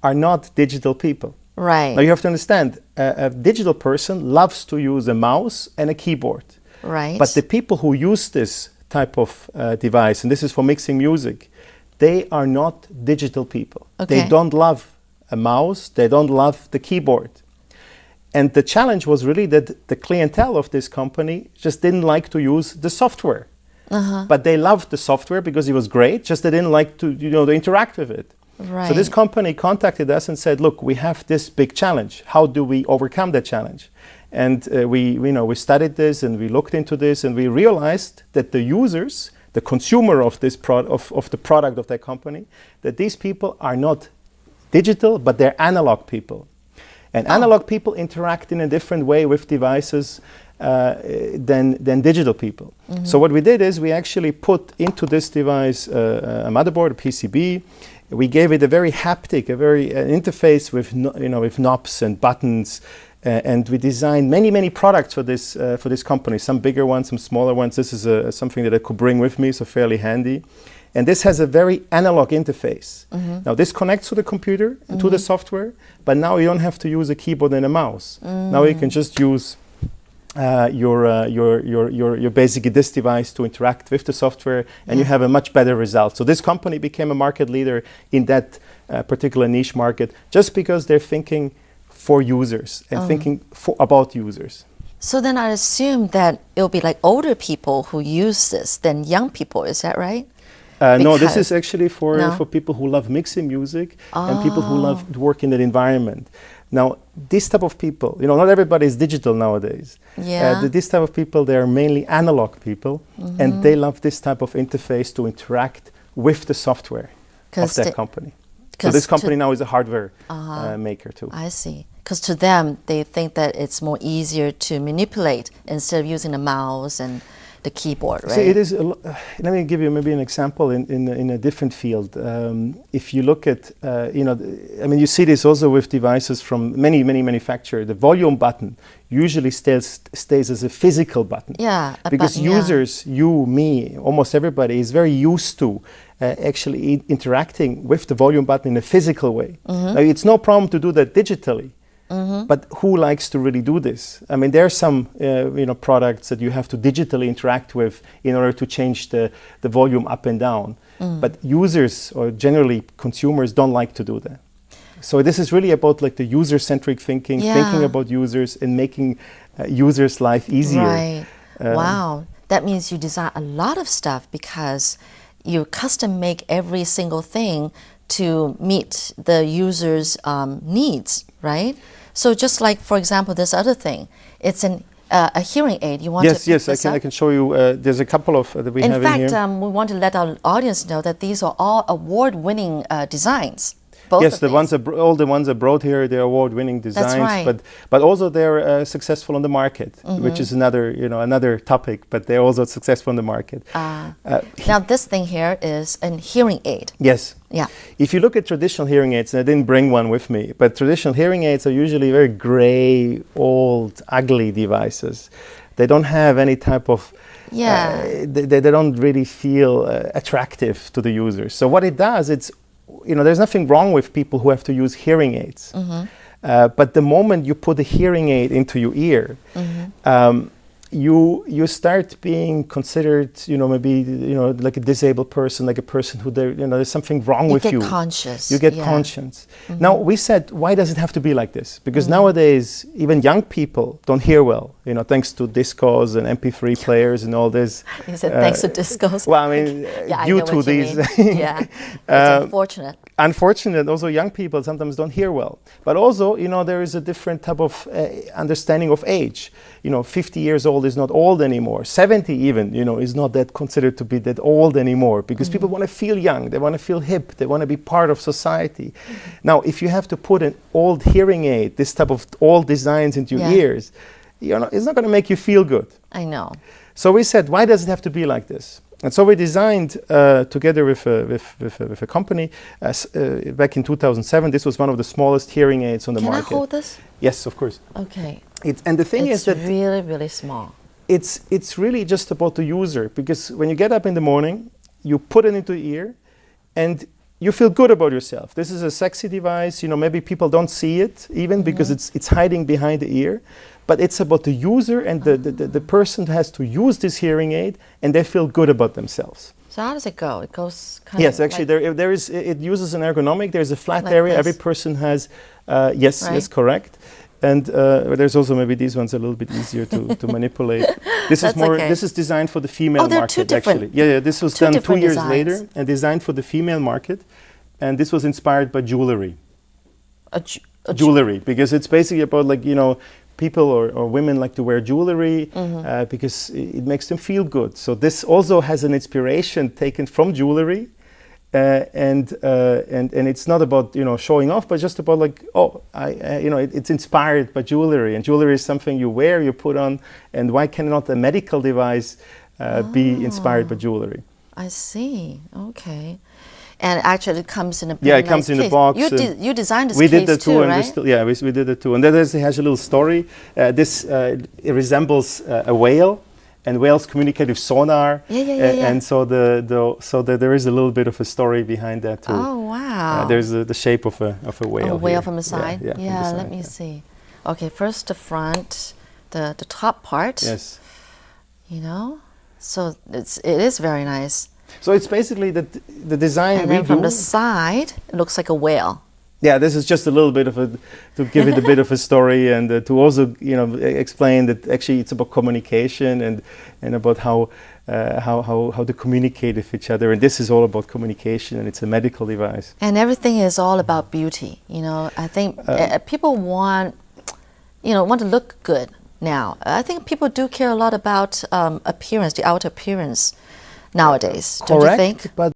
are not digital people. Right. Now you have to understand, a digital person loves to use a mouse and a keyboard. Right. But the people who use this type of device, and this is for mixing music, they are not digital people. Okay. They don't love a mouse, they don't love the keyboard. And the challenge was really that the clientele of this company just didn't like to use the software. But they loved the software because it was great, just they didn't like to, to interact with it. Right. So this company contacted us and said, look, we have this big challenge. How do we overcome that challenge? And we studied this and we looked into this and we realized that the users, the consumer of this of the product of that company, that these people are not digital, but they're analog people. And analog people interact in a different way with devices than digital people. So what we did is we actually put into this device a motherboard, a PCB. We gave it a very haptic, a very interface with with knobs and buttons, and we designed many products for this company. Some bigger ones, some smaller ones. This is something that I could bring with me, so fairly handy. And this has a very analog interface. Now this connects to the computer, to the software, but now you don't have to use a keyboard and a mouse. Now you can just use your basically this device to interact with the software, and you have a much better result. So this company became a market leader in that particular niche market just because they're thinking for users and thinking about users. So then I assume that it'll be like older people who use this than young people. Is that right? No, this is actually for people who love mixing music and people who love to work in that environment. Now, this type of people, not everybody is digital nowadays. Yeah. This type of people, they are mainly analog people, and they love this type of interface to interact with the software of that company. So this company now is a hardware maker too. I see. Because to them, they think that it's more easier to manipulate instead of using a mouse and the keyboard, right? So it is. Let me give you maybe an example in a different field. If you look at, you see this also with devices from many manufacturers. The volume button usually stays as a physical button. Yeah. Because users, you, me, almost everybody is very used to actually interacting with the volume button in a physical way. Now, it's no problem to do that digitally. But who likes to really do this? I mean, there are some products that you have to digitally interact with in order to change the volume up and down. But users or generally consumers don't like to do that. So this is really about like the user-centric thinking, thinking about users and making users' life easier. Right. Wow. That means you design a lot of stuff because you custom make every single thing to meet the user's needs, right? So just like, for example, this other thing, it's a hearing aid. You want to Yes, I can show you. There's a couple of that we have in here. In fact, we want to let our audience know that these are all award-winning designs. Yes, all the ones abroad here, they're award-winning designs. That's right. But also they're successful on the market, which is another topic. But they're also successful on the market. Now this thing here is a hearing aid. Yes. Yeah. If you look at traditional hearing aids, and I didn't bring one with me, but traditional hearing aids are usually very gray, old, ugly devices. They don't have any type of they don't really feel attractive to the users. So what it does, there's nothing wrong with people who have to use hearing aids. But the moment you put a hearing aid into your ear, you start being considered, maybe, like a disabled person, like a person who, there's something wrong with you. You get conscious. You get conscious. Now, we said, why does it have to be like this? Because nowadays, even young people don't hear well, thanks to discos and MP3 players and all this. You said thanks to discos. Well, I mean, due to these. Yeah, it's unfortunate. Unfortunate, also young people sometimes don't hear well. But also, there is a different type of understanding of age. 50 years old is not old anymore. 70 even, is not that considered to be that old anymore because people want to feel young. They want to feel hip. They want to be part of society. Now, if you have to put an old hearing aid, this type of old designs into your ears, it's not going to make you feel good. I know. So we said, why does it have to be like this? And so we designed, together with a company, back in 2007. This was one of the smallest hearing aids on the market. Can I hold this? Yes, of course. Okay. And the thing is that it's really, really small. It's really just about the user, because when you get up in the morning, you put it into your ear, and you feel good about yourself. This is a sexy device. Maybe people don't see it even because it's hiding behind the ear. But it's about the user and the person has to use this hearing aid, and they feel good about themselves. So how does it go? It goes kind Yes, of actually, like it uses an ergonomic. There's a flat Like area. this. Every person has. Yes, Right. yes, correct. And there's also maybe these ones a little bit easier to manipulate. This is That's okay. This is designed for the female they're two market. different- Actually, yeah. This was two done 2 different years designs. later and designed for the female market, and this was inspired by jewelry. Jewelry, because it's basically about people or women like to wear jewelry because it makes them feel good. So this also has an inspiration taken from jewelry. And it's not about showing off, but just about it's inspired by jewelry, and jewelry is something you wear, you put on, and why cannot a medical device be inspired by jewelry? I see. Okay. And actually, it comes in a Yeah, it nice comes in a case. box. You designed this We case did that too, right? and we did it too. And then it has a little story. This it resembles a whale. And whales communicate with sonar, Yeah. and so there is a little bit of a story behind that too. Oh, wow. There's the shape of a whale. A whale here. from the side? Yeah, from the side, let me see. Okay, first the front, the top part. Yes. So it is very nice. So it's basically the design And we then from do. the side, it looks like a whale. Yeah, this is just a little bit to give it a bit of a story, and to also explain that actually it's about communication and about how to communicate with each other, and this is all about communication, and it's a medical device. And everything is all about beauty. I think people want to look good now. I think people do care a lot about appearance, the outer appearance nowadays. Don't you think? But